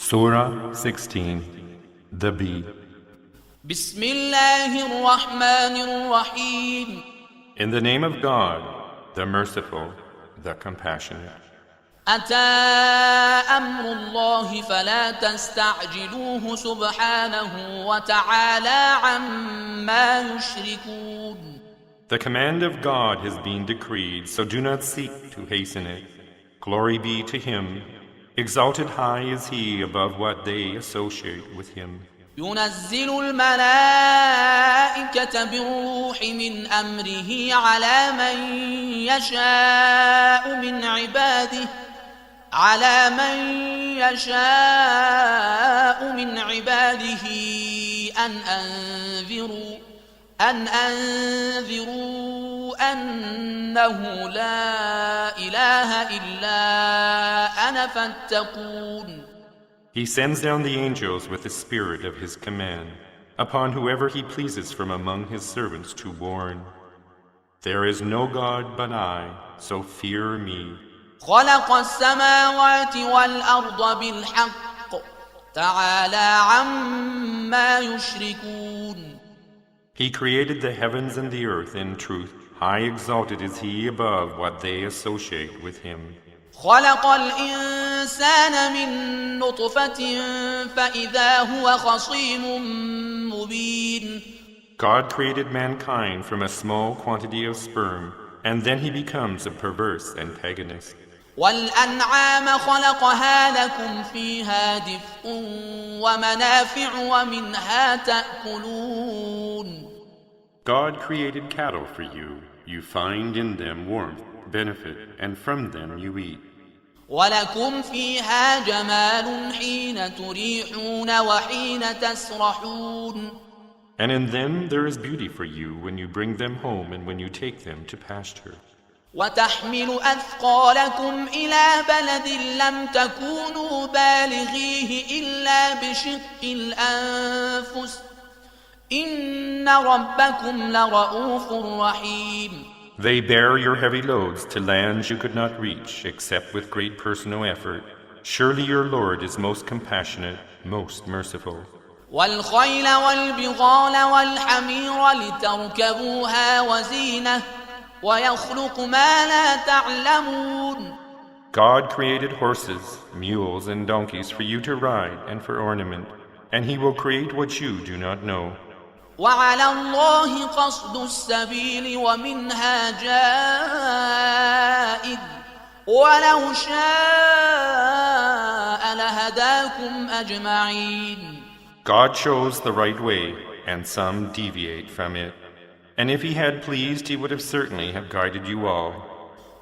Surah 16, The Bee. بسم الله الرحمن الرحيم. In the name of God, the Merciful, the Compassionate. أتى أمر الله فلا تستعجلوه سبحانه وتعالى عما يشركون. The command of God has been decreed, so do not seek to hasten it. Glory be to Him. Exalted high is He above what they associate with Him. ينزل الملائكة بالروح من أمره على من يشاء من عباده أن أنذروا أنه لا إله إلا أنا فاتقون. He sends down the angels with the spirit of His command upon whoever He pleases from among His servants to warn. There is no God but I, so fear me. خلق السماوات والأرض بالحق تعالى عما يشركون. He created the heavens and the earth in truth. High exalted is He above what they associate with Him. خلق الإنسان من نطفة فإذا هو خصيم مبين. God created mankind from a small quantity of sperm, and then he becomes a perverse antagonist. والأنعام خلقها لكم فيها دفء ومنافع ومنها تأكلون. God created cattle for you. You find in them warmth, benefit, and from them you eat. ولكم فيها جمال حين تريحون وحين تسرحون. And in them there is beauty for you when you bring them home and when you take them to pasture. وتحمل أثقالكم إلى بلد لم تكونوا بالغيه إلا بشق الأنفس إن ربكم لرؤوف رحيم. They bear your heavy loads to lands you could not reach except with great personal effort. Surely your Lord is most compassionate, most merciful. والخيل والبغال والحمير لتركبوها وزينة ويخلق ما لا تعلمون. God created horses, mules, and donkeys for you to ride and for ornament, and He will create what you do not know. وعلى الله قصد السبيل ومنها جائر ولو شاء لهداكم أجمعين. God chose the right way, and some deviate from it. And if He had pleased, He would have certainly have guided you all.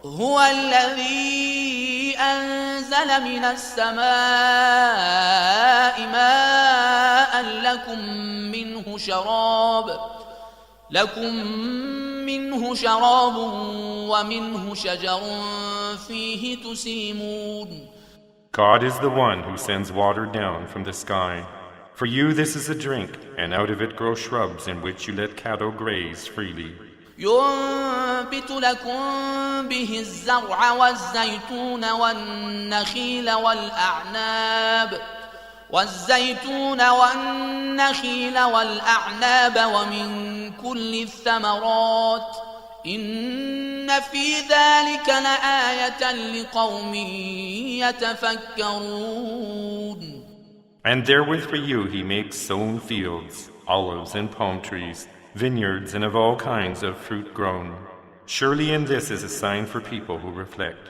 هو الذي أنزل من السماء ماء لكم منه شراب ومنه شجر فيه تسيمون. God is the one who sends water down from the sky. For you this is a drink, and out of it grow shrubs in which you let cattle graze freely. ينبت لكم به الزرع والزيتون والنخيل ومن كل الثمرات إن في ذلك لآية لقوم يتفكرون. And therewith for you He makes sown fields, olives and palm trees, vineyards and of all kinds of fruit grown. Surely in this is a sign for people who reflect.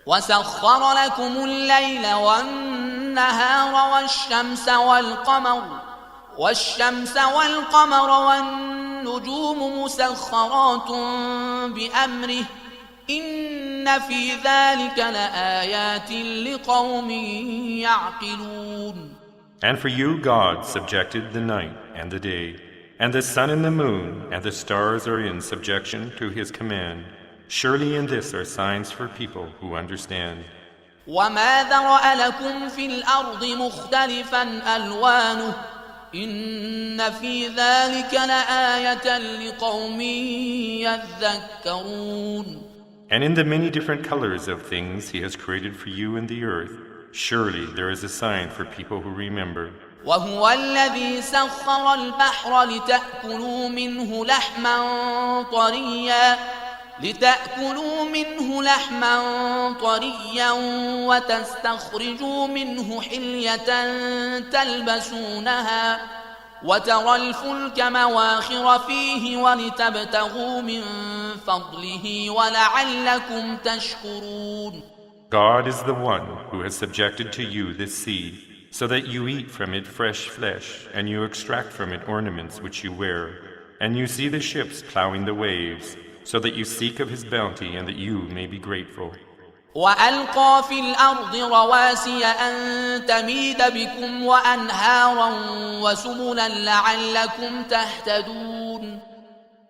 وسخر لكم الليل والنهار والشمس والقمر والنجوم مسخرات بأمره إن في ذلك لآيات لقوم يعقلون. And for you God subjected the night and the day, and the sun and the moon and the stars are in subjection to His command. Surely in this are signs for people who understand. وما ذرأ لكم في الأرض مختلفا ألوانه إن في ذلك لآية لقوم يذكرون. And in the many different colors of things He has created for you in the earth, Surely there is a sign for people who remember. وهو الذي سخر البحر لتأكلوا منه لحما طريا وتستخرجوا منه حلية تلبسونها وترى الفلك مواخر فيه ولتبتغوا من فضله ولعلكم تشكرون. God is the one who has subjected to you this sea, so that you eat from it fresh flesh, and you extract from it ornaments which you wear, and you see the ships plowing the waves, so that you seek of his bounty and that you may be grateful. وألقى في الأرض رواسي أن تميد بكم وأنهارا وسبلا لعلكم تهتدون.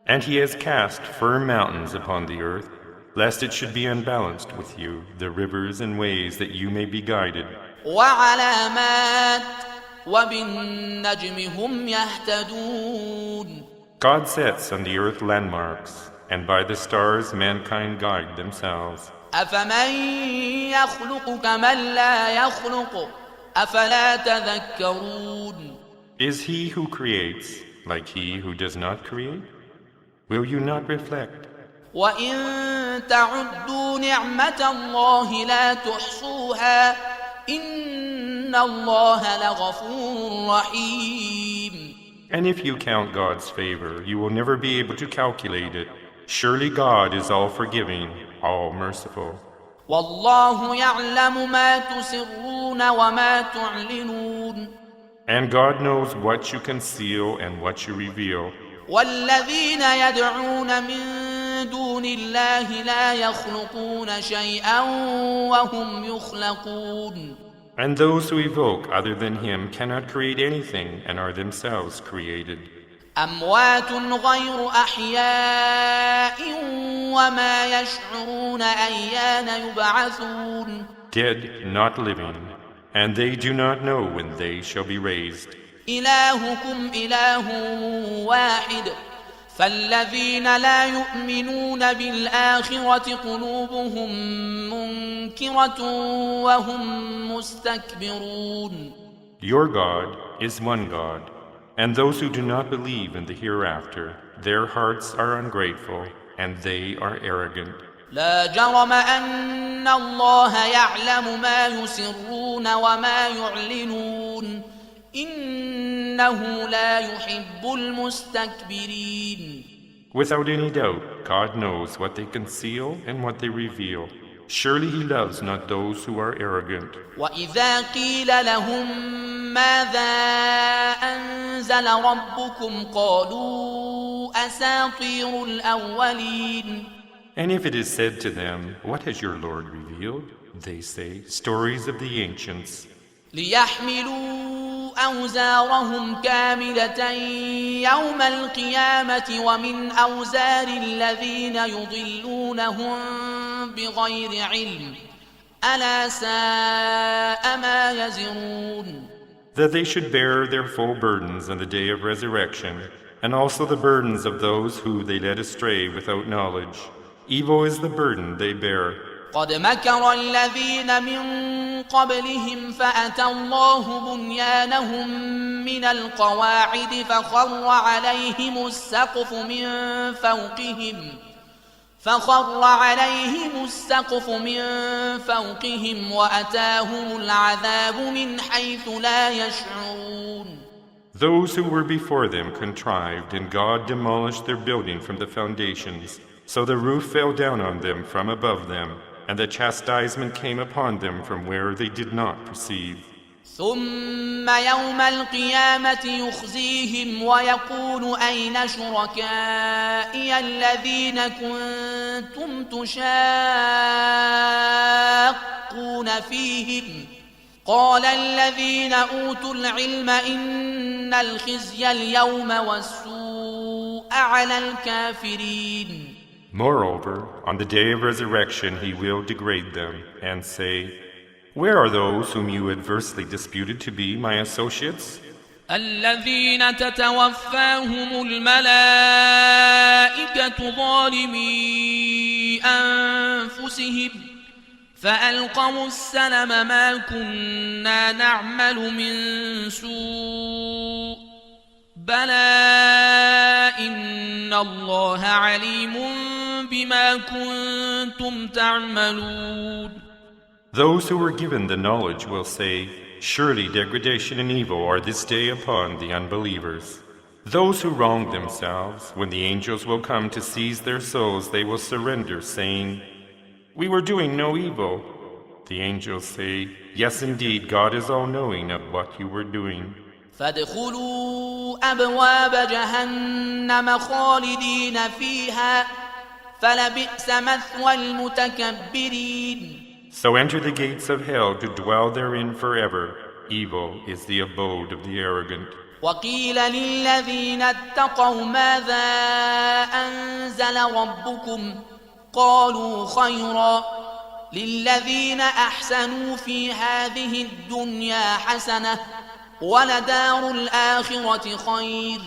And he has cast firm mountains upon the earth, lest it should be unbalanced with you, the rivers and ways that you may be guided. وعلامات وبالنجم هم يهتدون. God sets on the earth landmarks, and by the stars mankind guide themselves. أفمن يخلق كمن لا يخلق أفلا تذكرون. Is he who creates like he who does not create? Will you not reflect? وإن تعدوا نعمة الله لا تحصوها إن الله لغفور رحيم. And if you count God's favor, you will never be able to calculate it. Surely God is all forgiving, all merciful. والله يعلم ما تسرون وما تعلنون. And God knows what you conceal and what you reveal. والذين يدعون من دون الله لا يخلقون شيئا وهم يخلقون. And those who evoke other than him cannot create anything and are themselves created. أموات غير أحياء وما يشعرون أيان يبعثون. Dead, not living, and they do not know when they shall be raised. إلهكم إله واحد فالذين لا يؤمنون بالآخرة قلوبهم منكرة وهم مستكبرون. Your God is one God, and those who do not believe in the hereafter, their hearts are ungrateful, and they are arrogant. لا جرم أن الله يعلم ما يسرون وما يعلنون إنه لا يحب المستكبرين. Without any doubt, God knows what they conceal and what they reveal. Surely he loves not those who are arrogant. وإذا قيل لهم ماذا أنزل ربكم قالوا أساطير الأولين. And if it is said to them, what has your Lord revealed? They say, stories of the ancients. ليحملوا أوزارهم كاملة يوم القيامة ومن أوزار الذين يضلونهم بغير علم ألا ساء ما يزرون. That they should bear their full burdens on the day of resurrection, and also the burdens of those who they led astray without knowledge. Evil is the burden they bear. قد مكر الذين من قبلهم فأتى الله بنيانهم من القواعد فخر عليهم السقف من فوقهم وأتاهم العذاب من حيث لا يشعرون. Those who were before them contrived, and God demolished their building from the foundations. So the roof fell down on them from above them, and the chastisement came upon them from where they did not perceive. ثم يوم القيامة يخزيهم ويقول أين شركائي الذين كنتم تشاقون فيهم قال الذين أوتوا العلم إن الخزي اليوم والسوء على الكافرين. Moreover, on the day of resurrection he will degrade them, and say, where are those whom you adversely disputed to be my associates? الذين تتوفاهم الملائكة ظالمي أنفسهم فألقوا السلم ما كنا نعمل من سوء بلى إن الله عليم بما كنتم تعملون. Those who were given the knowledge will say, surely degradation and evil are this day upon the unbelievers. Those who wrong themselves, when the angels will come to seize their souls, they will surrender, saying, we were doing no evil. The angels say, yes, indeed, God is all-knowing of what you were doing. فادخلوا أبواب جهنم خالدين فيها فلبئس مثوى المتكبرين. So enter the gates of hell to dwell therein forever. Evil is the abode of the arrogant. وقيل للذين اتقوا ماذا أنزل ربكم قالوا خيرا للذين أحسنوا في هذه الدنيا حسنة ولدار الآخرة خير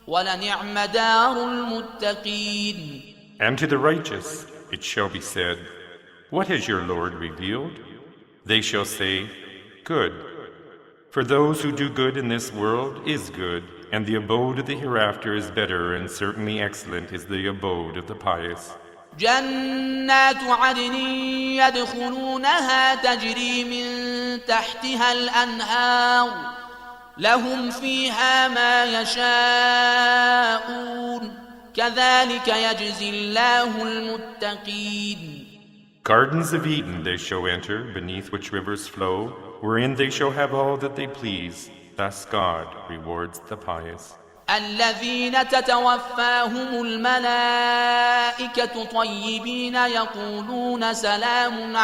ولنعم دار المتقين. And to the righteous it shall be said, what has your Lord revealed? They shall say, good. For those who do good in this world is good, and the abode of the hereafter is better, and certainly excellent is the abode of the pious. جنات عدن يدخلونها تجري من تحتها الأنهار لهم فيها ما يشاءون كذلك يجزي الله المتقين. Gardens of Eden they shall enter, beneath which rivers flow, wherein they shall have all that they please. Thus God rewards the pious. الذين تتوفاهم الملائكة طيبين يقولون سلام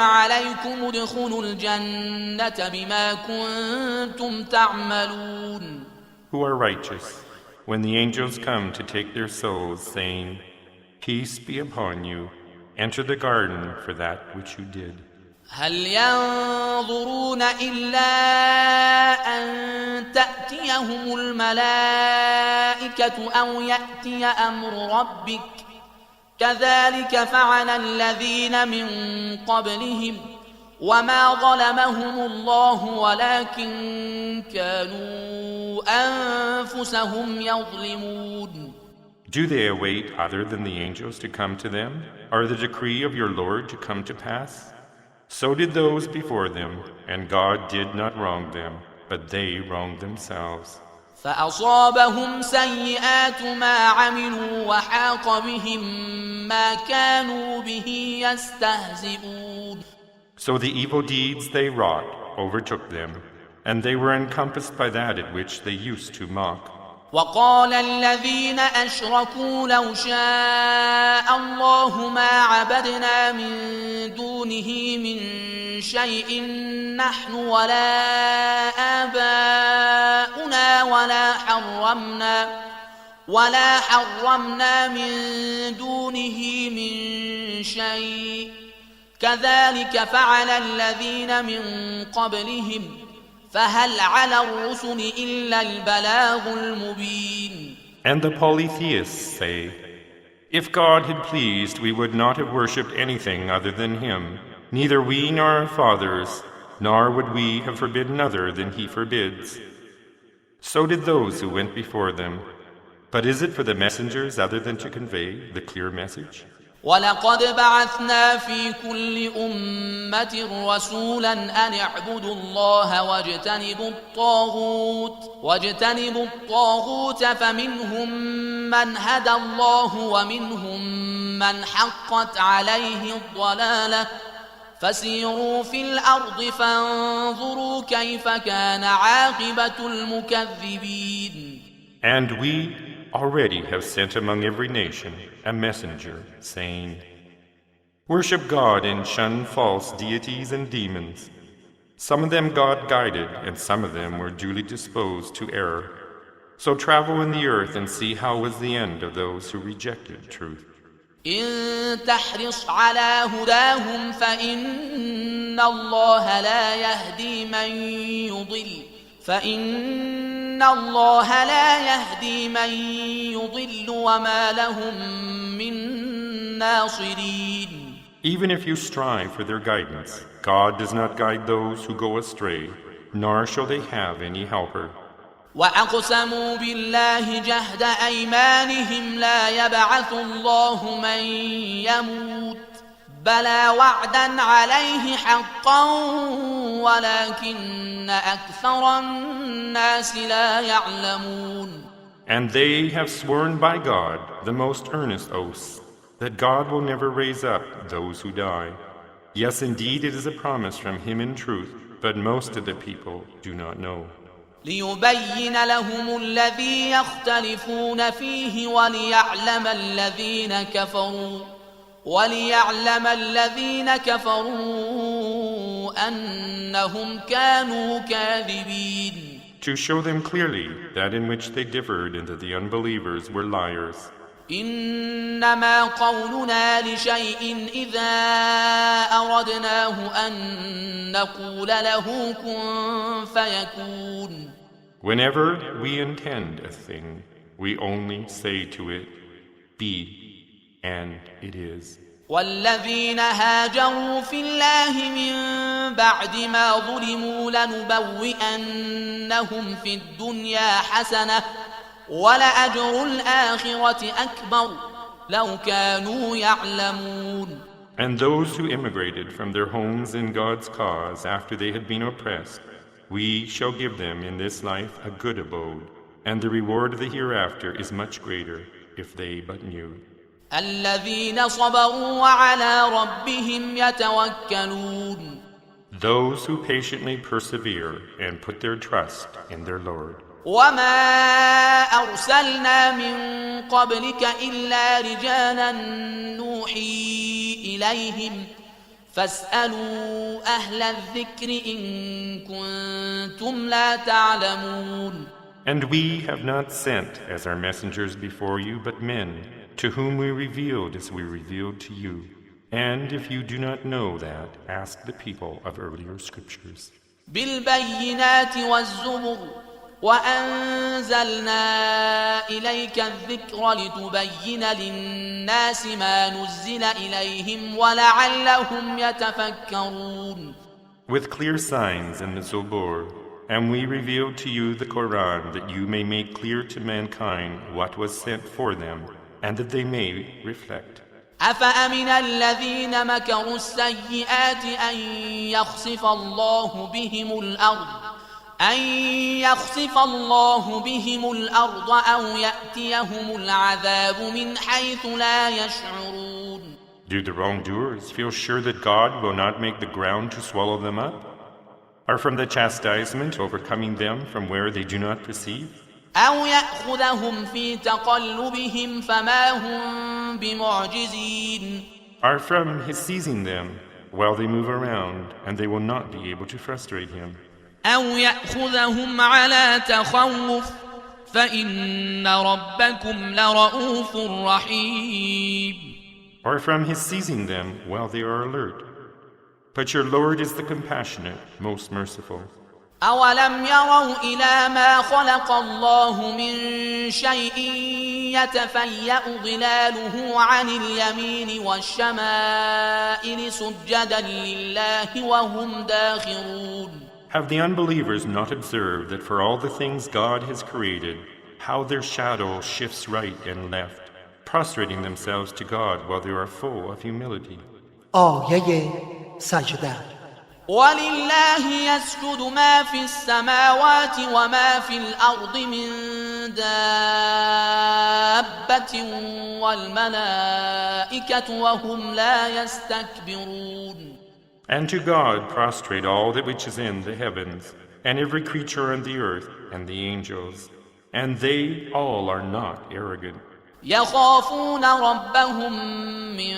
عليكم ادخلوا الجنة بما كنتم تعملون. Who are righteous, when the angels come to take their souls, saying, peace be upon you, enter the garden for that which you did. هل ينظرون إلا أن تأتيهم الملائكة أو يأتي أمر ربك كذلك فعل الذين من قبلهم وما ظلمهم الله ولكن كانوا أنفسهم يظلمون. Do they await other than the angels to come to them, or the decree of your Lord to come to pass? So did those before them, and God did not wrong them, but they wronged themselves. فأصابهم سيئات ما عملوا وحاق بهم ما كانوا به يستهزئون. So the evil deeds they wrought overtook them, and they were encompassed by that at which they used to mock. وقال الذين أشركوا لو شاء الله ما عبدنا من دونه من شيء نحن ولا آباؤنا ولا حرمنا من دونه من شيء كذلك فعل الذين من قبلهم فهل على الرسل إلا البلاغ المبين. And the polytheists say, if God had pleased, we would not have worshipped anything other than him, neither we nor our fathers, nor would we have forbidden other than he forbids. So did those who went before them. But is it for the messengers other than to convey the clear message? ولقد بعثنا في كل أمة رسولا أن اعبدوا الله واجتنبوا الطاغوت فمنهم من هدى الله ومنهم من حقت عليه الضلالة فسيروا في الأرض فانظروا كيف كان عاقبة المكذبين. And we already have sent among every nation a messenger, saying, worship God and shun false deities and demons. Some of them God guided, and some of them were duly disposed to error. So travel in the earth and see how was the end of those who rejected truth. إن تحرص على هداهم فإن الله لا يهدي من يضل وما لهم من ناصرين. Even if you strive for their guidance, God does not guide those who go astray, nor shall they have any helper. وأقسموا بالله جهد أيمانهم لا يبعث الله من يموت بلى وعدا عليه حقا ولكن أكثر الناس لا يعلمون. And they have sworn by God the most earnest oaths, that God will never raise up those who die. Yes, indeed, it is a promise from Him in truth, but most of the people do not know. ليبين لهم الذي يختلفون فيه وليعلم الذين كفروا أنهم كانوا كاذبين. To show them clearly that in which they differed and that the unbelievers were liars. إنما قولنا لشيء إذا أردناه أن نقول له كن فيكون. Whenever we intend a thing, we only say to it, be, and it is. والذين هاجروا في الله من بعد ما ظلموا لنبوئنهم في الدنيا حسنة ولأجر الآخرة أكبر لو كانوا يعلمون. And those who immigrated from their homes in God's cause after they had been oppressed, we shall give them in this life a good abode, and the reward of the hereafter is much greater if they but knew. الذين صبروا وعلى ربهم يتوكلون. Those who patiently persevere and put their trust in their Lord. وما أرسلنا من قبلك إلا رجالا نوحي إليهم فاسألوا أهل الذكر إن كنتم لا تعلمون. And we have not sent as our messengers before you but men, to whom we revealed as we revealed to you. And if you do not know that, ask the people of earlier scriptures. بالبينات والزبر وأنزلنا إليك الذكر لتبين للناس ما نزل إليهم ولعلهم يتفكرون. With clear signs in the Zobor, and we revealed to you the Quran that you may make clear to mankind what was sent for them, and that they may reflect. أفأمن الذين مكروا السيئات أن يخسف الله بهم الأرض أو يأتيهم العذاب من حيث لا يشعرون. Do the wrongdoers feel sure that God will not make the ground to swallow them up? Or from the chastisement overcoming them from where they do not perceive? أو يأخذهم في تقلبهم فما هم بمعجزين. Or from His seizing them while they move around, and they will not be able to frustrate Him. أو يأخذهم على تخوف فإن ربكم لرؤوف رحيم. Or from His seizing them while they are alert. But your Lord is the compassionate, most merciful. أولم يروا إلى ما خلق الله من شيء يتفيأ ظلاله عن اليمين والشمائل سجدا لله وهم داخرون. Have the unbelievers not observed that for all the things God has created, how their shadow shifts right and left, prostrating themselves to God while they are full of humility? آیه سجده. ولله يسجد ما في السماوات وما في الأرض من دابة والملائكة وهم لا يستكبرون. And to God prostrate all that which is in the heavens, and every creature on the earth, and the angels, and they all are not arrogant. يخافون ربهم من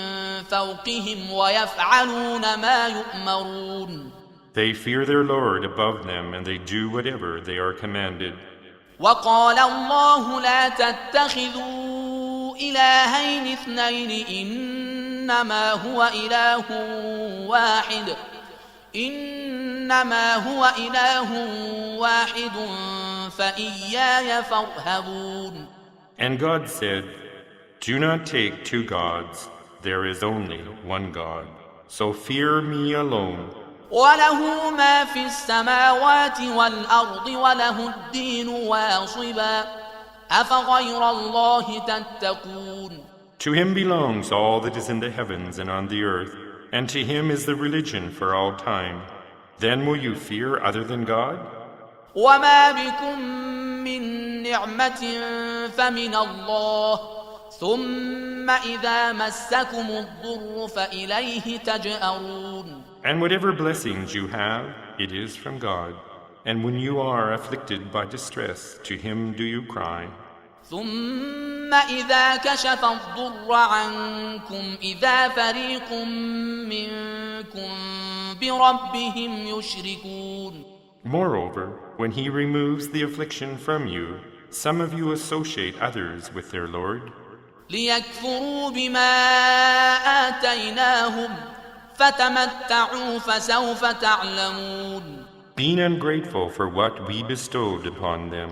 فوقهم ويفعلون ما يؤمرون. They fear their Lord above them, and they do whatever they are commanded. وقال الله لا تتخذوا إلهين اثنين إنما هو إله واحد فإياي فارهبون. And God said, do not take two gods. there is only one God. So fear me alone. وله ما في السماوات والأرض وله الدين واصبا أفغير الله تتقون. To him belongs all that is in the heavens and on the earth, and to him is the religion for all time. Then will you fear other than God? وما بكم من نعمة فمن الله ثم إذا مسكم الضر فإليه تجأرون. And whatever blessings you have, it is from God. And when you are afflicted by distress, to him do you cry. ثم إذا كشف الضر عنكم إذا فريق منكم بربهم يشركون. Moreover, when he removes the affliction from you, some of you associate others with their Lord, ليكفروا بما آتيناهم فتمتعوا فسوف تعلمون. being ungrateful for what we bestowed upon them.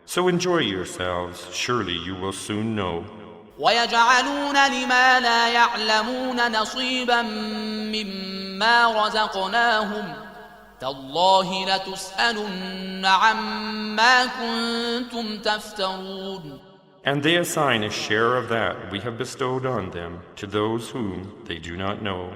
So enjoy yourselves, surely you will soon know. ويجعلون لما لا يعلمون نصيبا مما رزقناهم تالله لتسألن عما كنتم تفترون. And they assign a share of that we have bestowed on them to those whom they do not know.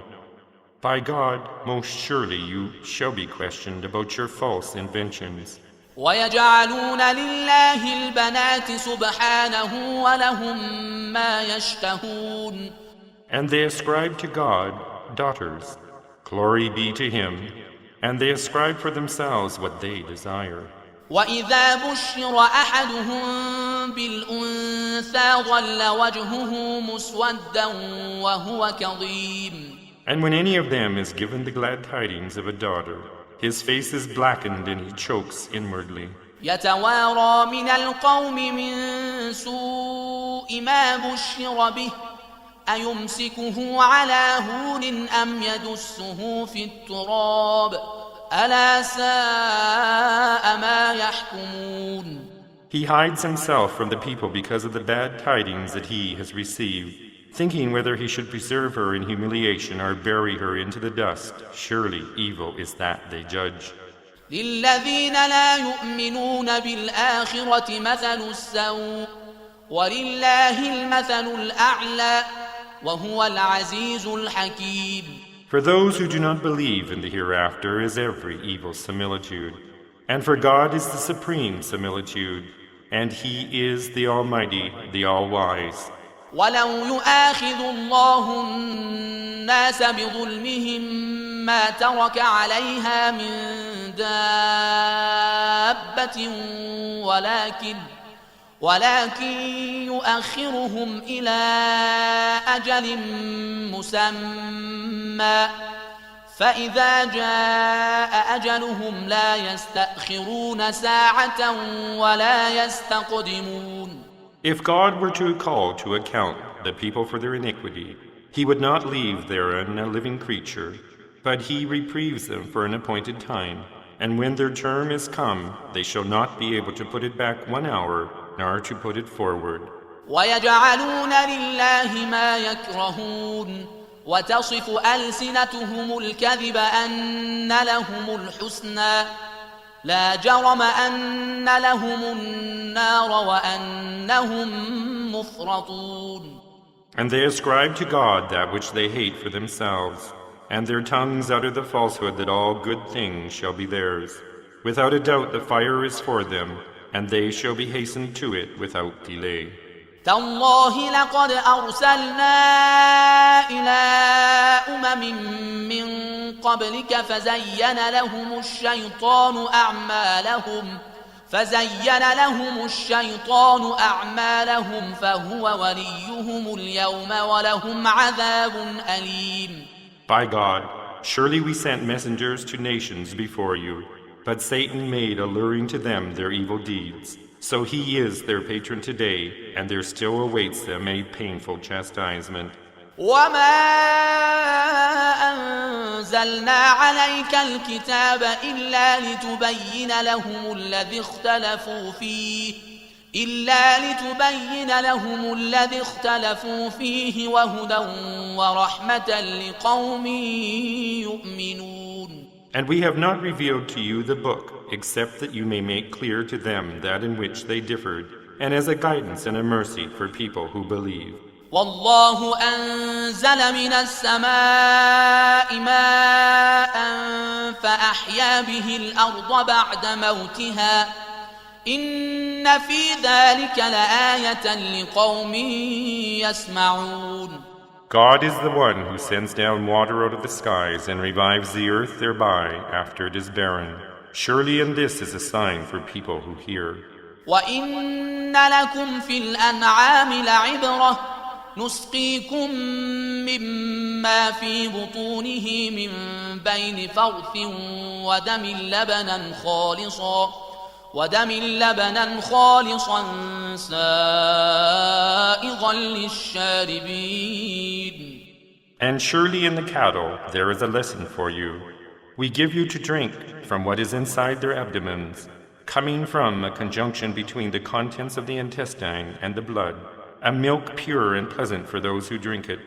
By God, most surely you shall be questioned about your false inventions. ويجعلون لله البنات سبحانه ولهم ما يشتهون. And they ascribe to God daughters. Glory be to him. And they ascribe for themselves what they desire. وإذا بشر أحدهم بالأنثى ظل وجهه مسودا وهو كظيم. And when any of them is given the glad tidings of a daughter, his face is blackened and he chokes inwardly. يتوارى من القوم من سوء ما بشر به أيمسكه على هون أم يدسه في التراب ألا ساء ما يحكمون. He hides himself from the people because of the bad tidings that he has received, thinking whether he should preserve her in humiliation or bury her into the dust. Surely evil is that they judge. للذين لا يؤمنون بالآخرة مثل السوء ولله المثل الأعلى وهو العزيز الحكيم. For those who do not believe in the hereafter is every evil similitude, and for God is the supreme similitude, and he is the Almighty, the All-Wise. ولو يؤاخذ الله الناس بظلمهم ما ترك عليها من دابة ولكن يؤخرهم إلى أجل مسمى فإذا جاء أجلهم لا يستأخرون ساعة ولا يستقدمون. If God were to call to account the people for their iniquity, he would not leave therein a living creature, but he reprieves them for an appointed time, and when their term is come, they shall not be able to put it back 1 hour, nor to put it forward. ويجعلون لله ما يكرهون وتصف ألسنتهم الكذب أن لهم الحسنى لا جرم أن لهم النار وأنهم مفرطون. And they ascribe to God that which they hate for themselves, and their tongues utter the falsehood that all good things shall be theirs. Without a doubt the fire is for them, and they shall be hastened to it without delay. تالله لقد أرسلنا إلى من قبلك فزين لهم الشيطان أعمالهم فهو وليهم اليوم ولهم عذاب أليم. By God, surely we sent messengers to nations before you, but Satan made alluring to them their evil deeds. So he is their patron today, and there still awaits them a painful chastisement. وما أنزلنا عليك الكتاب إلا لتبين لهم الذي اختلفوا فيه إلا لتبين لهم الذي اختلفوا فيه وهدى ورحمة لقوم يؤمنون. And we have not revealed to you the book, except that you may make clear to them that in which they differed, and as a guidance and a mercy for people who believe. والله أنزل من السماء ماء فأحيا به الأرض بعد موتها إن في ذلك لآية لقوم يسمعون. God is the one who sends down water out of the skies and revives the earth thereby after it is barren. Surely in this is a sign for people who hear. وَإِنَّ لَكُمْ فِي الْأَنْعَامِ لَعِبْرَةً نُسْقِيكُم مِّمَّا فِي بُطُونِهِ مِن بَيْنِ فَرْثٍ ودم لبنا خالصا سائغا للشاربين. And surely in the cattle there is a lesson for you. We give you to drink from what is inside their abdomens, coming from a conjunction between the contents of the intestine and the blood, a milk pure and pleasant for those who drink it.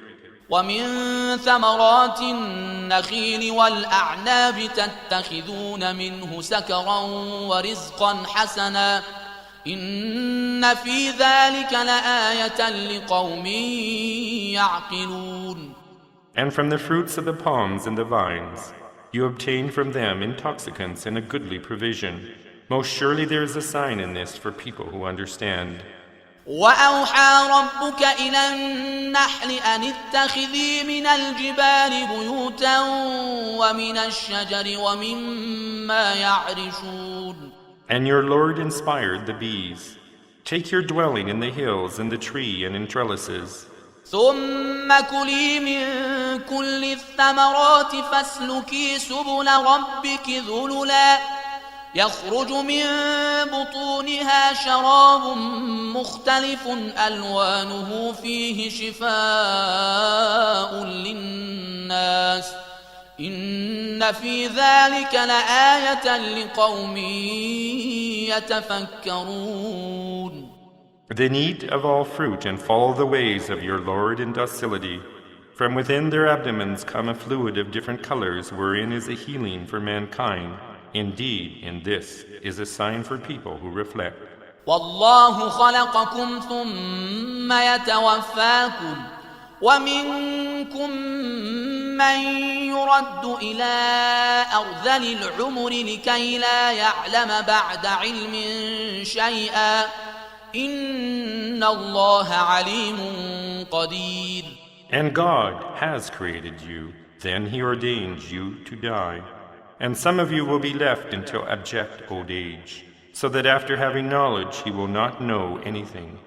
ومن ثمرات النخيل والأعناب تتخذون منه سكرا ورزقا حسنا إن في ذلك لآية لقوم يعقلون. And from the fruits of the palms and the vines, you obtain from them intoxicants and a goodly provision. Most surely there is a sign in this for people who understand. وأوحى ربك إلى النحل أن اتخذي من الجبال بيوتا ومن الشجر ومما يعرشون. And your Lord inspired the bees. Take your dwelling in the hills and the tree and in trellises. ثم كلي من كل الثمرات فاسلكي سبل ربك ذللا يخرج من بطونها شراب مختلف ألوانه فيه شفاء للناس إن في ذلك لآية لقوم يتفكرون. Then eat of all fruit and follow the ways of your Lord in docility. From within their abdomens come a fluid of different colors wherein is a healing for mankind. Indeed, in this is a sign for people who reflect. والله خلقكم ثم يتوفاكم ومنكم من يرد إلى أرذل العمر لكي لا يعلم بعد علم شيئا إن الله عليم قدير. And God has created you, then He ordained you to die. And some of you will be left until abject old age, so that after having knowledge He will not know anything.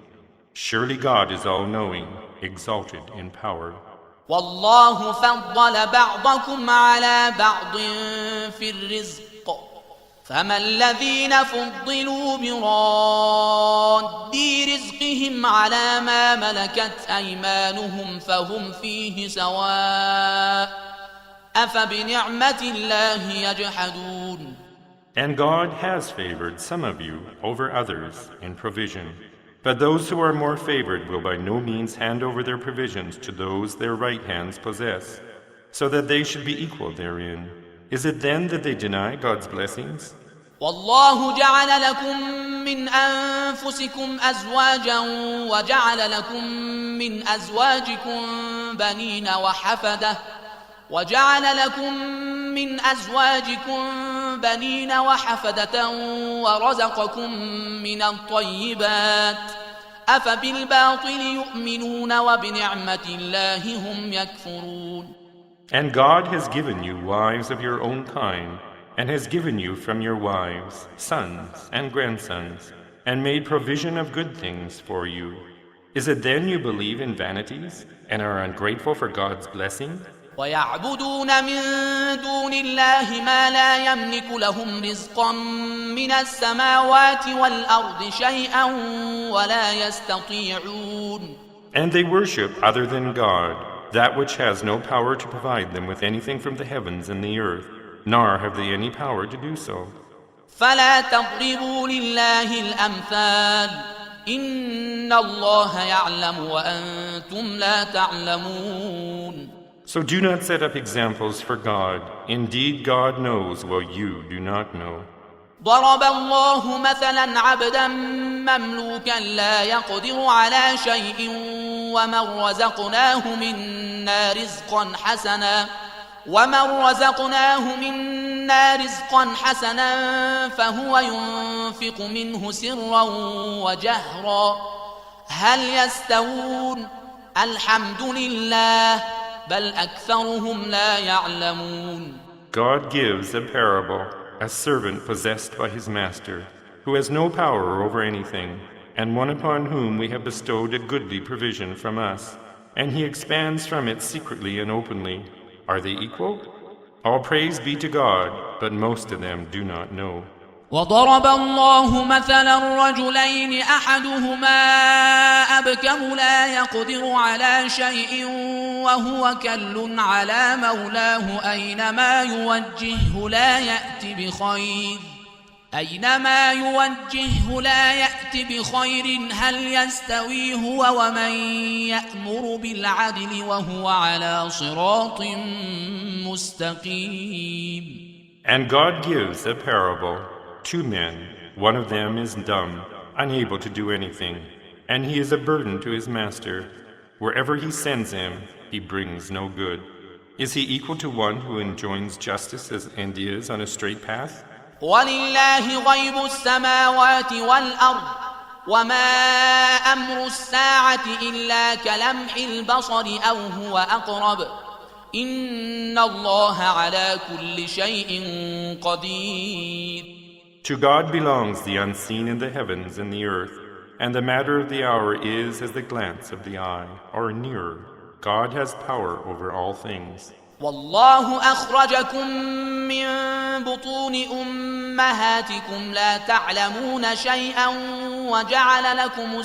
Surely God is all-knowing, exalted in power. والله فضل بعضكم على بعض في الرزق فما الذين فضلوا براد رزقهم على ما ملكت أيمانهم فهم فيه سواء أفبنعمة الله يجحدون. And God has favored some of you over others in provision. But those who are more favored will by no means hand over their provisions to those their right hands possess, so that they should be equal therein. Is it then that they deny God's blessings? والله جعل لكم من أنفسكم أزواجا وجعل لكم من أزواجكم بنين وحفدة ورزقكم من الطيبات أفبالباطل يؤمنون وبنعمة الله هم يكفرون. And God has given you wives of your own kind, and has given you from your wives sons and grandsons, and made provision of good things for you. Is it then you believe in vanities, and are ungrateful for God's blessing? ويعبدون من دون الله ما لا يملك لهم رزقا من السماوات والأرض شيئا ولا يستطيعون. And they worship other than God, that which has no power to provide them with anything from the heavens and the earth, nor have they any power to do so. فلا تضربوا لله الأمثال إن الله يعلم وأنتم لا تعلمون. So do not set up examples for God. Indeed, God knows while you do not know. ضرب الله مثلا عبدا مملوكا لا يقدر على شيء ومن رزقناه منا رزقا حسنا فهو ينفق منه سرا وجهرا هل يستوون الحمد لله بل أكثرهم لا يعلمون. God gives a parable, a servant possessed by his master, who has no power over anything, and one upon whom we have bestowed a goodly provision from us, and he expands from it secretly and openly. Are they equal? All praise be to God, but most of them do not know. وضرب الله مثلا رجلين أحدهما أبكم لا يقدر على شيء وهو كل على مولاه أينما يوجهه لا يأت بخير هل يستوي هو ومن يأمر بالعدل وهو على صراط مستقيم. And God gives a parable. 2 men, one of them is dumb, unable to do anything, and he is a burden to his master. Wherever he sends him, he brings no good. Is he equal to one who enjoins justice and is on a straight path? ولله غيب السماوات والأرض وما أمر الساعة إلا كلمح البصر أو هو أقرب إن الله على كل شيء قدير. To God belongs the unseen in the heavens and the earth, and the matter of the hour is as the glance of the eye, or nearer. God has power over all things. والله أخرجكم من بطون أمهاتكم لا تعلمون شيئا وجعل لكم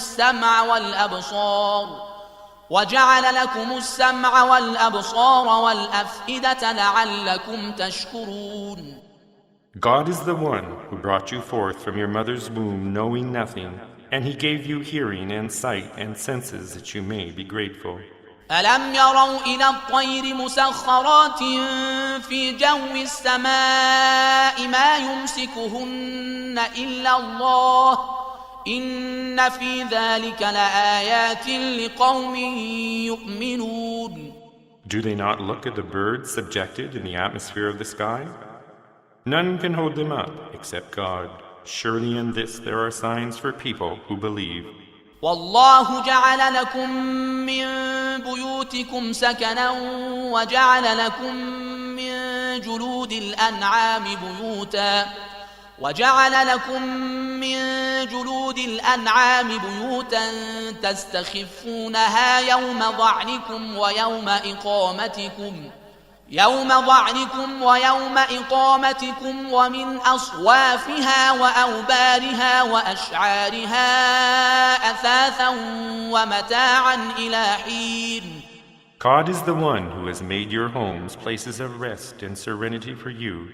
السمع والأبصار والأفئدة لعلكم تشكرون. God is the one who brought you forth from your mother's womb knowing nothing, and he gave you hearing and sight and senses that you may be grateful. ألم يروا إلى الطير مسخرات في جو السماء ما يمسكهن إلا الله إن في ذلك لآيات لقوم يؤمنون. Do they not look at the birds subjected in the atmosphere of the sky? None can hold them up except God. Surely in this there are signs for people who believe. والله جعل لكم من بيوتكم سكنا وجعل لكم من جلود الأنعام بيوتا تستخفونها يوم ضعنكم ويوم إقامتكم ومن أصوافها وأوبارها وأشعارها أثاثا ومتاعا إلى حين. God is the one who has made your homes places of rest and serenity for you,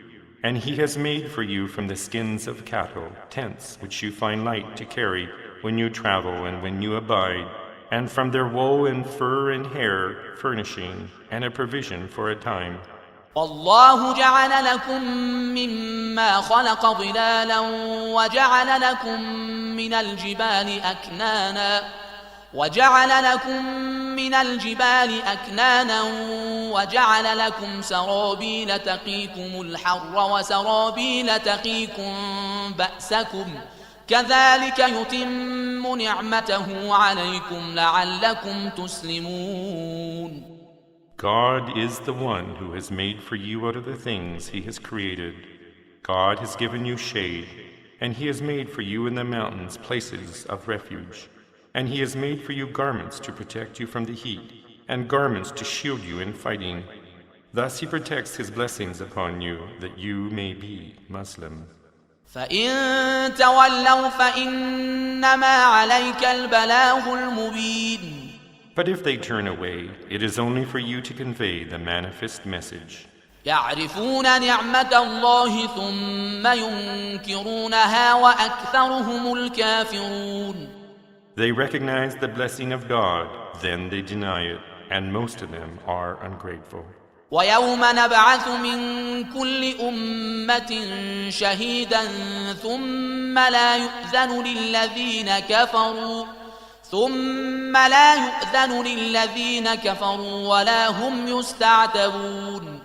and he has made for you from the skins of cattle tents which you find light to carry when you travel and when you abide, and from their wool and fur and hair furnishing and a provision for a time. والله جعل لكم مما خلق ظلالا وجعل لكم من الجبال أكنانا وجعل لكم سرابيل تقيكم الحر وسرابيل تقيكم بأسكم كذلك يتم نعمته عليكم لعلكم تسلمون. God is the one who has made for you out of the things he has created. God has given you shade, and he has made for you in the mountains places of refuge. And he has made for you garments to protect you from the heat, and garments to shield you in fighting. Thus he protects his blessings upon you, that you may be Muslim. فإن تولوا فإنما عليك البلاغ المبين. But if they turn away, it is only for you to convey the manifest message. يعرفون نعمة الله ثم ينكرونها وأكثرهم الكافرون. They recognize the blessing of God, then they deny it, and most of them are ungrateful. ويوم نبعث من كل أمة شهيدا ثم لا يؤذن للذين كفروا ولا هم يستعتبون.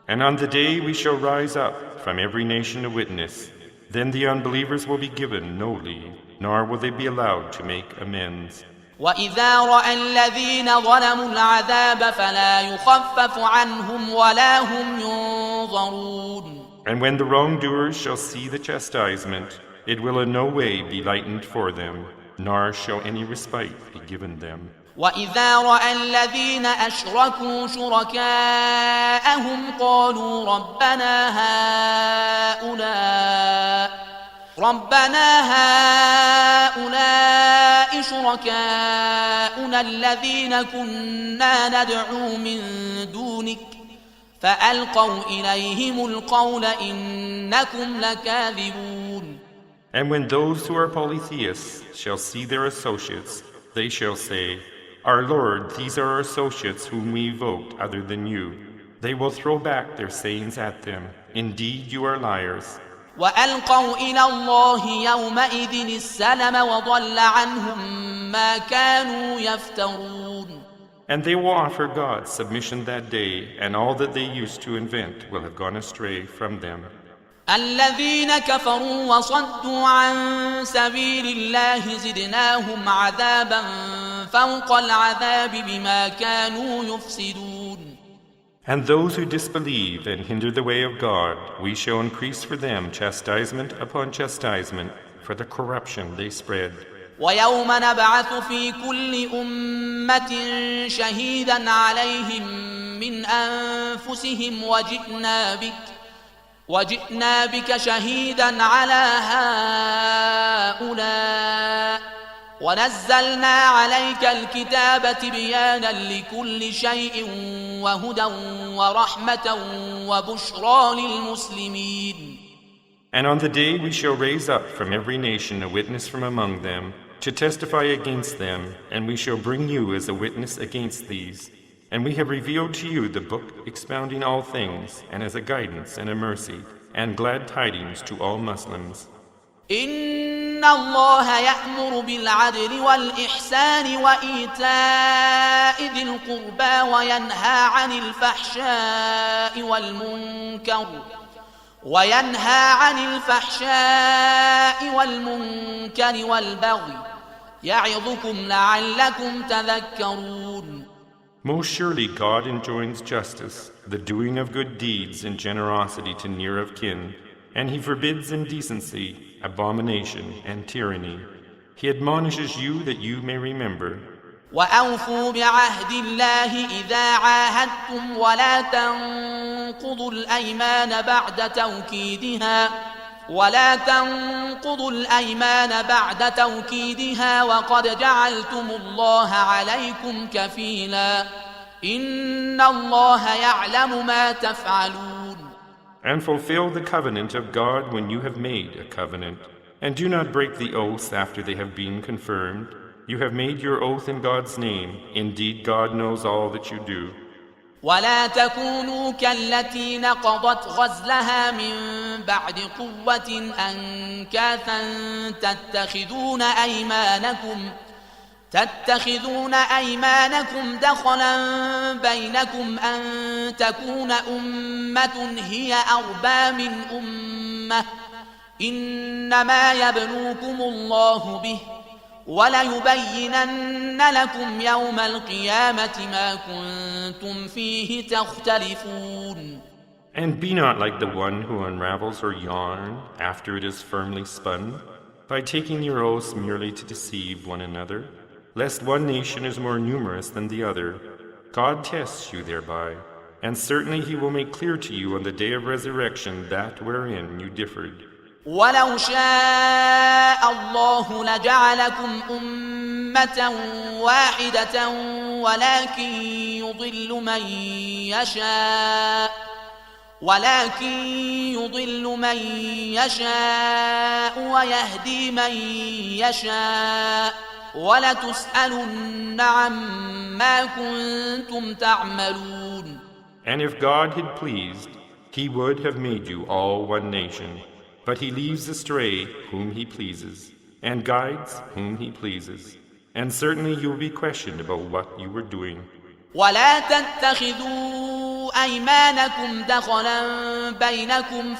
And on the day we shall rise up from every nation a witness. Then the unbelievers will be given no leave, nor will they be allowed to make amends. وَإِذَا رَأَى الَّذِينَ ظَلَمُوا الْعَذَابَ فَلَا يُخَفَّفُ عَنْهُمْ وَلَا هُمْ يُنظَرُونَ. And when the wrongdoers shall see the chastisement, it will in no way be lightened for them, nor shall any respite be given them. وَإِذَا رَأَى الَّذِينَ أَشْرَكُوا شُرَكَاءَهُمْ قَالُوا رَبَّنَا هَؤُلَاءِ شُرَكَاؤُنَا الَّذِينَ كُنَّا نَدْعُو مِن دُونِكَ فَأَلْقَوْا إِلَيْهِمُ الْقَوْلَ إِنَّكُمْ لَكَاذِبُونَ. And when those who are polytheists shall see their associates, they shall say, Our Lord, these are our associates whom we evoked other than you. They will throw back their sayings at them. Indeed, you are liars. وَأَلْقَوْا إِلَى اللَّهِ يَوْمَئِذٍ السَّلَمَ وَضَلَّ عَنْهُمْ مَا كَانُوا يَفْتَرُونَ. And they will offer God submission that day, and all that they used to invent will have gone astray from them. الذين كفروا وصدوا عن سبيل الله زدناهم عذابا فوق العذاب بما كانوا يفسدون. And those who disbelieve and hinder the way of God, we shall increase for them chastisement upon chastisement for the corruption they spread. ويوم نبعث في كل أمة شهيدا عليهم من أنفسهم وجئنا بك شهيدا على هؤلاء ونزلنا عليك الكتاب تبيانا لكل شيء وهدى ورحمة وبشرى للمسلمين. And on the day we shall raise up from every nation a witness from among them to testify against them, and we shall bring you as a witness against these. And we have revealed to you the book expounding all things, and as a guidance and a mercy, and glad tidings to all Muslims. إن الله يأمر بالعدل والإحسان وإيتاء ذي القربى وينهى عن الفحشاء والمنكر والبغي يعظكم لعلكم تذكرون. Most surely God enjoins justice, the doing of good deeds and generosity to near of kin, and He forbids indecency, abomination, and tyranny. He admonishes you that you may remember. وَأَوْفُوا بِعَهْدِ اللَّهِ إِذَا عَاهَدتُّمْ وَلَا تَنقُضُوا الْأَيْمَانَ بَعْدَ تَوْكِيدِهَا وَقَدْ جَعَلْتُمُ اللَّهَ عَلَيْكُمْ كَفِيلًا إِنَّ اللَّهَ يَعْلَمُ مَا تَفْعَلُونَ. And fulfill the covenant of God when you have made a covenant, and do not break the oaths after they have been confirmed. You have made your oath in God's name. Indeed, God knows all that you do. ولا تكونوا كالتي نقضت غزلها من بعد قوة أنكاثا تتخذون أيمانكم دخلا بينكم أن تكون أمة هي أربى من أمة إنما يبلوكم الله به وَلَيُبَيِّنَنَّ لَكُمْ يَوْمَ الْقِيَامَةِ مَا كُنْتُمْ فِيهِ تَخْتَلِفُونَ. And be not like the one who unravels her yarn after it is firmly spun, by taking your oaths merely to deceive one another, lest one nation is more numerous than the other. God tests you thereby, and certainly He will make clear to you on the day of resurrection that wherein you differed. وَلَوْ شَاءَ اللَّهُ لَجَعَلَكُمْ أُمَّةً وَاحِدَةً ولكن يضل من يشاء ويهدي من يشاء وَلَتُسْأَلُنَّ عَمَّا كُنتُمْ تَعْمَلُونَ. And if God had pleased, he would have made you all one nation. But he leaves astray whom he pleases, and guides whom he pleases. And certainly you will be questioned about what you were doing. وَلَا تَتَّخِذُوا أَيْمَانَكُمْ دَخَلًا بَيْنَكُمْ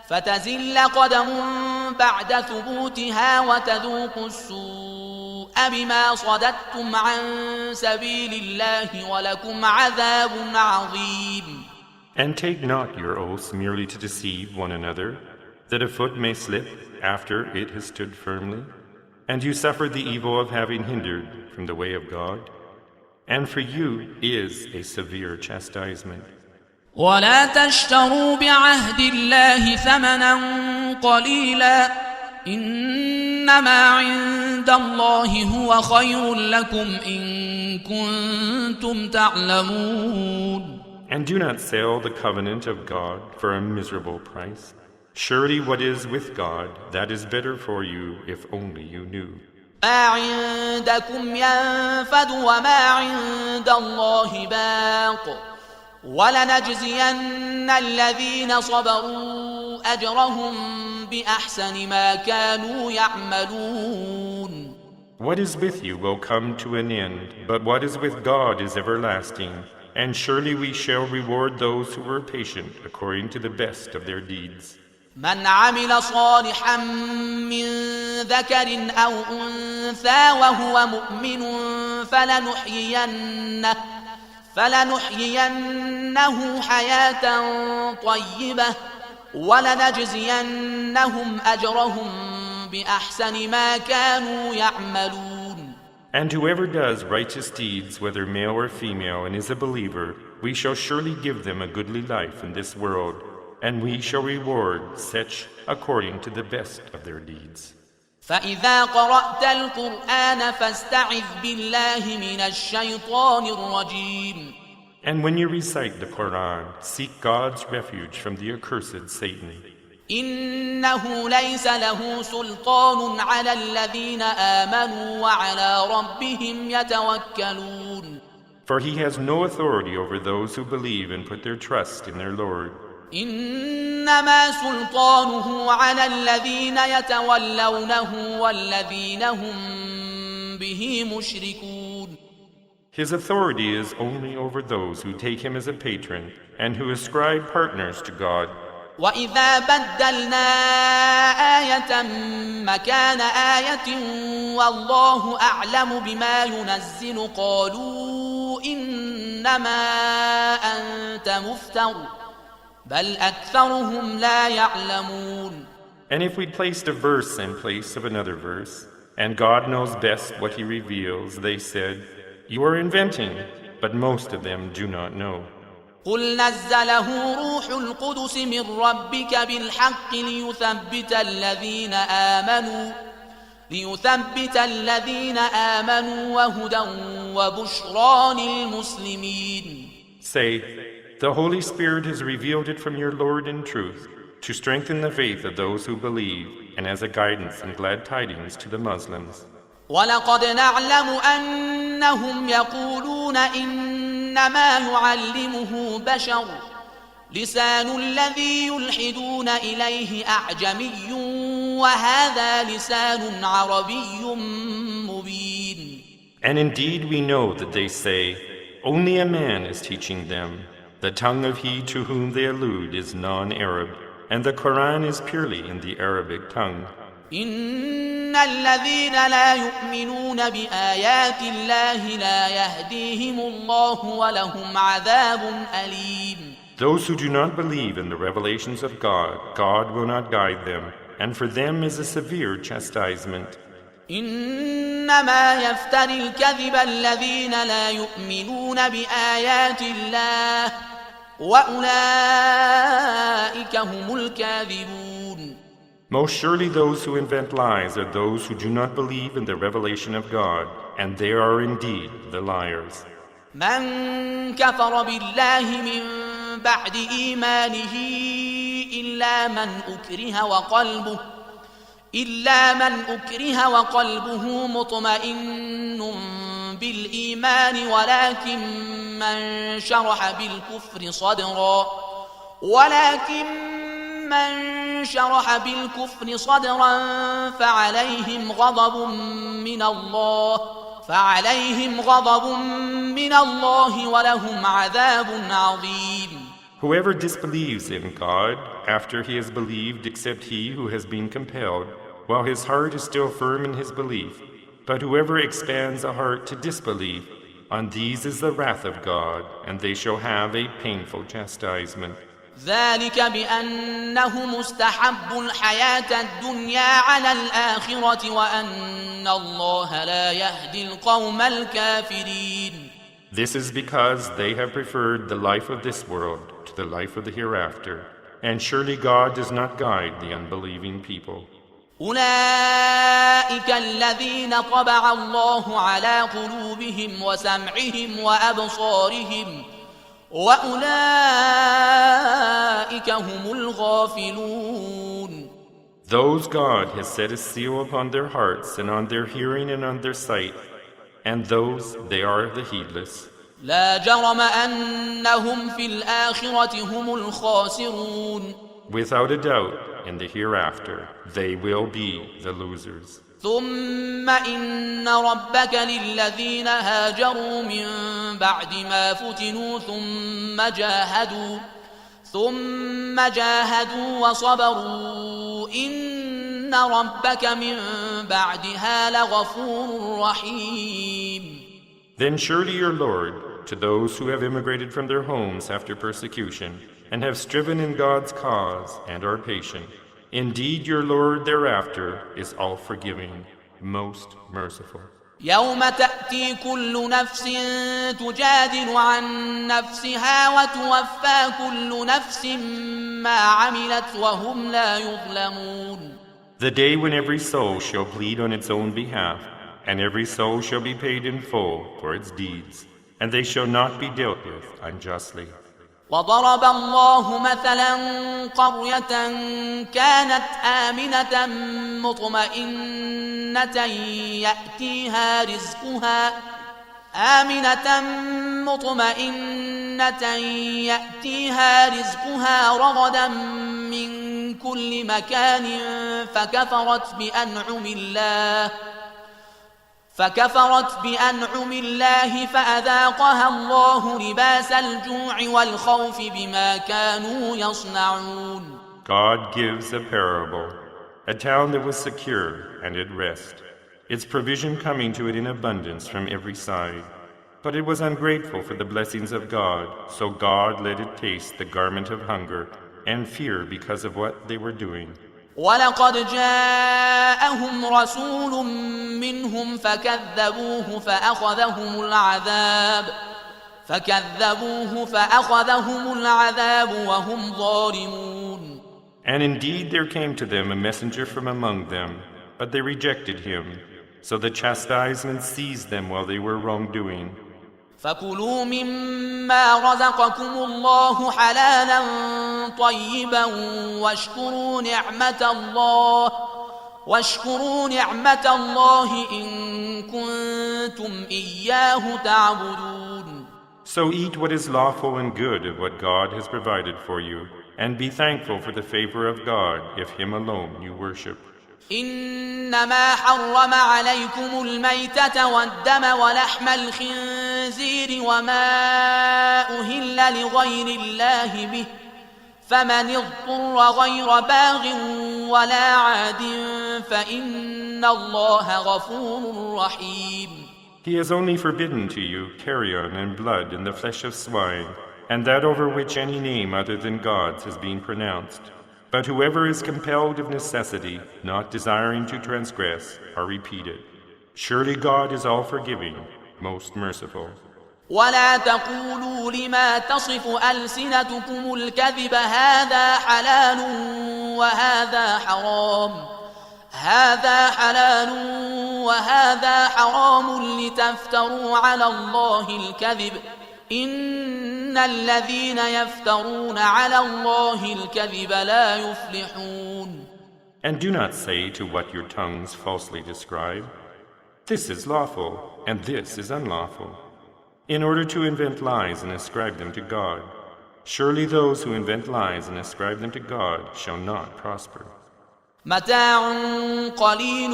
فتزل قدم بعد ثبوتها وتذوقوا السوء بما صددتم عن سبيل الله ولكم عذاب عظيم. And take not your oaths merely to deceive one another, that a foot may slip after it has stood firmly, and you suffer the evil of having hindered from the way of God, and for you is a severe chastisement. ولا تشتروا بعهد الله ثمنا قليلا إنما عند الله هو خير لكم إن كنتم تعلمون. And do not sell the covenant of God for a miserable price. Surely what is with God, that is better for you if only you knew. ما عندكم ينفد وما عند الله باق ولنجزين الذين صبروا أجرهم بأحسن ما كانوا يعملون. What is with you will come to an end, but what is with God is everlasting, and surely we shall reward those who were patient according to the best of their deeds. من عمل صالحا من ذكر أو أنثى وهو مؤمن فلنحيينه حياة طيبة ولنجزينهم أجرهم بأحسن ما كانوا يعملون. And whoever does righteous deeds, whether male or female, and is a believer, we shall surely give them a goodly life in this world, and we shall reward such according to the best of their deeds. فإذا قرأت القرآن فاستعذ بالله من الشيطان الرجيم. And when you recite the Quran, seek God's refuge from the accursed Satan. إنه ليس له سلطان على الذين آمنوا وعلى ربهم يتوكلون. For he has no authority over those who believe and put their trust in their Lord. إنما سلطانه على الذين يتولونه والذين هم به مشركون. His authority is only over those who take him as a patron and who ascribe partners to God. وإذا بدلنا آية مكان آية والله أعلم بما ينزل قالوا إنما أنت مفتر بل أكثرهم لا يعلمون. And if we placed a verse in place of another verse, and God knows best what he reveals, they said, you are inventing, but most of them do not know. قل نزله روح القدس من ربك بالحق ليثبت الذين آمنوا وهدى وبشرى للمسلمين. Say, the Holy Spirit has revealed it from your Lord in truth, to strengthen the faith of those who believe, and as a guidance and glad tidings to the Muslims. وَلَقَدْ نَعْلَمُ أَنَّهُمْ يَقُولُونَ إِنَّمَا يُعَلِّمُهُ بَشَرٌ لِسَانُ الَّذِي يُلْحِدُونَ إِلَيْهِ أَعْجَمِيٌّ وَهَذَا لِسَانٌ عَرَبِيٌّ مُبِينٌ. And indeed we know that they say, only a man is teaching them. The tongue of he to whom they allude is non-Arab, and the Quran is purely in the Arabic tongue. إن الذين لا يؤمنون بآيات الله لا يهديهم الله ولهم عذاب أليم. Those who do not believe in the revelations of God, God will not guide them, and for them is a severe chastisement. إنما يفتري الكذب الذين لا يؤمنون بآيات الله وأولئك هم الكاذبون. Most surely those who invent lies are those who do not believe in the revelation of God, and they are indeed the liars. من كفر بالله من بعد إيمانه إلا من أكره إلا من أكره وقلبه مطمئن بالإيمان ولكن من شرح بالكفر صدرا فعليهم غضب من الله ولهم عذاب عظيم. Whoever disbelieves in God after he has believed except he who has been compelled, while his heart is still firm in his belief, but whoever expands a heart to disbelief, on these is the wrath of God, and they shall have a painful chastisement. ذلك بأنهم استحبوا الحياة الدنيا على الآخرة وأن الله لا يهدي القوم الكافرين. This is because they have preferred the life of this world to the life of the hereafter, and surely God does not guide the unbelieving people. أولئك الذين طبع الله على قلوبهم وسمعهم وأبصارهم وأولئك هم الغافلون. Those God has set a seal upon their hearts and on their hearing and on their sight, and those they are the heedless. لا جرم أنهم في الآخرة هم الخاسرون. Without a doubt, in the hereafter, they will be the losers. ثم إن ربك للذين هاجروا من بعد ما فتنوا ثم جاهدوا وصبروا إن ربك من بعدها لغفور رحيم. Then surely your Lord, to those who have immigrated from their homes after persecution, and have striven in God's cause and are patient, indeed your Lord thereafter is all-forgiving, most merciful. يوم تأتي كل نفس تجادل عن نفسها وتوفى كل نفس ما عملت وهم لا يظلمون. The day when every soul shall plead on its own behalf, and every soul shall be paid in full for its deeds, and they shall not be dealt with unjustly. وضرب الله مثلا قرية كانت آمنة مطمئنة يأتيها رزقها رغدا من كل مكان فكفرت بأنعم الله فأذاقها الله لباس الجوع والخوف بما كانوا يصنعون. God gives a parable, a town that was secure and at rest, its provision coming to it in abundance from every side. But it was ungrateful for the blessings of God, so God let it taste the garment of hunger and fear because of what they were doing. ولقد جاءهم رسول منهم فكذبوه فأخذهم العذاب وهم ظالمون. And indeed there came to them a messenger from among them, but they rejected him, so the chastisement seized them while they were wrongdoing. فكلوا مما رزقكم الله حلالا طيبا واشكروا نعمة الله إن كنتم إياه تعبدون. So eat what is lawful and good of what God has provided for you, and be thankful for the favor of God if Him alone you worship. إنما حرم عليكم الميتة والدم ولحم الخنزير وما أهل لغير الله به فمن اضطر غير باغ ولا عاد فإن الله غفور رحيم. He has only forbidden to you carrion and blood and the flesh of swine, and that over which any name other than God's has been pronounced. But whoever is compelled of necessity, not desiring to transgress, are repeated. Surely God is all-forgiving, most merciful. ولا تقولوا لما تصف ألسنتكم الكذب هذا حلال وهذا حرام لتفتروا على الله الكذب إن الذين يفترون على الله الكذب لا يفلحون. And do not say to what your tongues falsely describe, "This is lawful, and this is unlawful," in order to invent lies and ascribe them to God. Surely those who invent lies and ascribe them to God shall not prosper. متاع قليل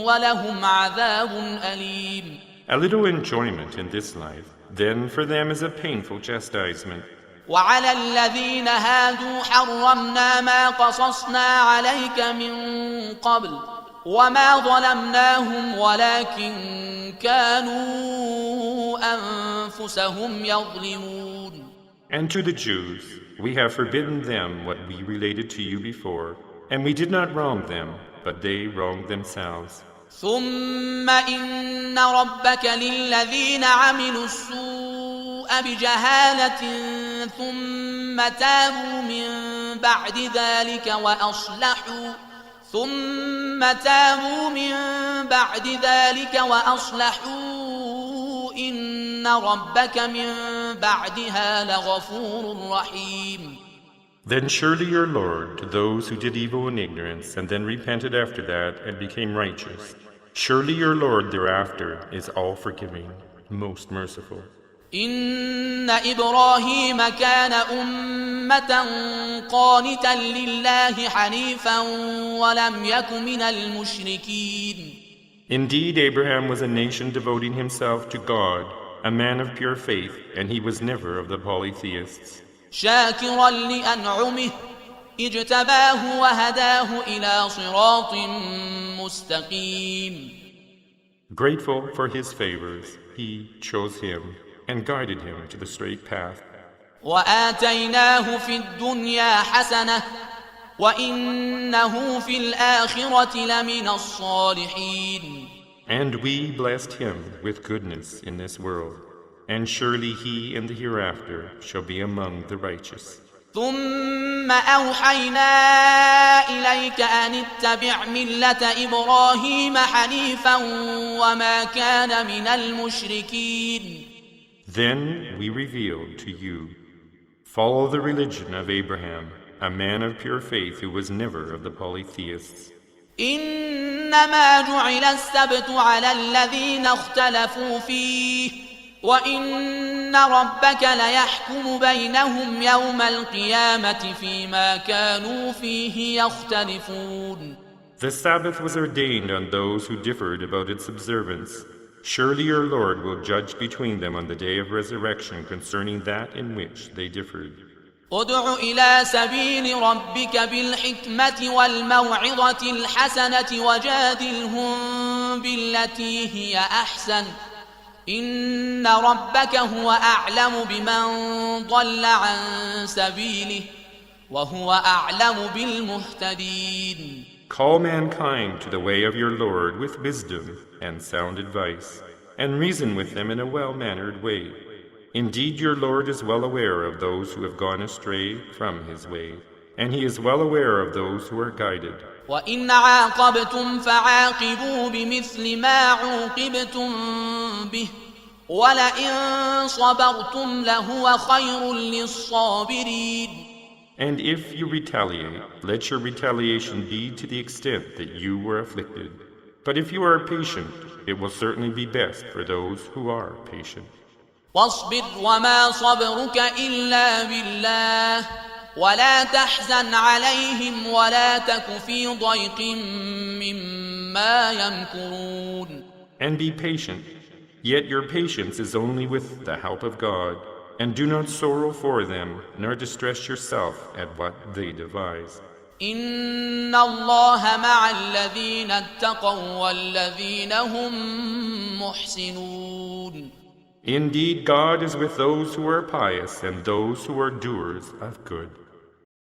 ولهم عذاب أليم. A little enjoyment in this life, then for them is a painful chastisement. وعلى الذين هادوا حرمنا ما قصصنا عليك من قبل وما ظلمناهم ولكن كانوا أنفسهم يظلمون. And to the Jews, we have forbidden them what we related to you before, and we did not wrong them, but they wronged themselves. ثم إن ربك للذين عملوا السوء بجهالة ثم تابوا من بعد ذلك وأصلحوا إن ربك من بعدها لغفور رحيم. Then surely your Lord, to those who did evil in ignorance and then repented after that and became righteous, surely your Lord thereafter is all forgiving, most merciful. إن إبراهيم كان أمة قانتا لله حنيفا ولم يك من المشركين. Indeed, Abraham was a nation devoting himself to God, a man of pure faith, and he was never of the polytheists. شاكرا لأنعمه اجتباه وهداه إلى صراط مستقيم. Grateful for his favors, he chose him and guided him to the straight path. وآتيناه في الدنيا حسنة وإنه في الآخرة لمن الصالحين. And we blessed him with goodness in this world, and surely he in the hereafter shall be among the righteous. ثم أوحينا إليك أن اتبع ملة إبراهيم حنيفا وما كان من المشركين. Then we revealed to you, follow the religion of Abraham, a man of pure faith who was never of the polytheists. إنما جعل السبت على الذين اختلفوا فيه وإن ربك ليحكم بينهم يوم القيامة فيما كانوا فيه يختلفون. The Sabbath was ordained on those who differed about its observance. Surely your Lord will judge between them on the day of resurrection concerning that in which they differed. ادع إلى سبيل ربك بالحكمة والموعظة الحسنة وجادلهم بالتي هي أحسن إن ربك هو أعلم بمن ضل عن سبيله وهو أعلم بالمهتدين. Call mankind to the way of your Lord with wisdom and sound advice, and reason with them in a well-mannered way. Indeed, your Lord is well aware of those who have gone astray from his way, and he is well aware of those who are guided. وَإِنْ عَاقَبْتُمْ فَعَاقِبُوا بِمِثْلِ مَا عُوقِبْتُمْ بِهِ وَلَئِنْ صَبَرْتُمْ لَهُوَ خَيْرٌ لِلصَّابِرِينَ. And if you retaliate, let your retaliation be to the extent that you were afflicted. But if you are patient, it will certainly be best for those who are patient. واصبر وما صبرك إلا بالله ولا تحزن عليهم ولا تك في ضيق مما يمكرون. And be patient, yet your patience is only with the help of God, and do not sorrow for them, nor distress yourself at what they devise. إن الله مع الذين اتقوا والذين هم محسنون. Indeed, God is with those who are pious and those who are doers of good.